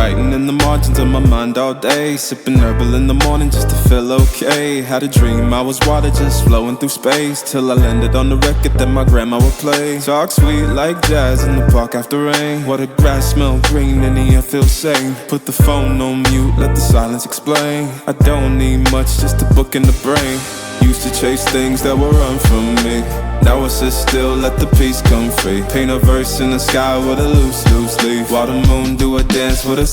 writing in the margins of my mind all day, sipping herbal in the morning just to feel okay. Had a dream I was water just flowing through space, till I landed on the record that my grandma would play. Talk sweet like jazz in the park after rain. What the grass smell green and the air feels sane. Put the phone on mute, let the silence explain. I don't need much, just a book in the brain. Used to chase things that were run from me. Now I sit still, let the peace come free. Paint a verse in the sky with a loose leaf, while the moon do a dance with a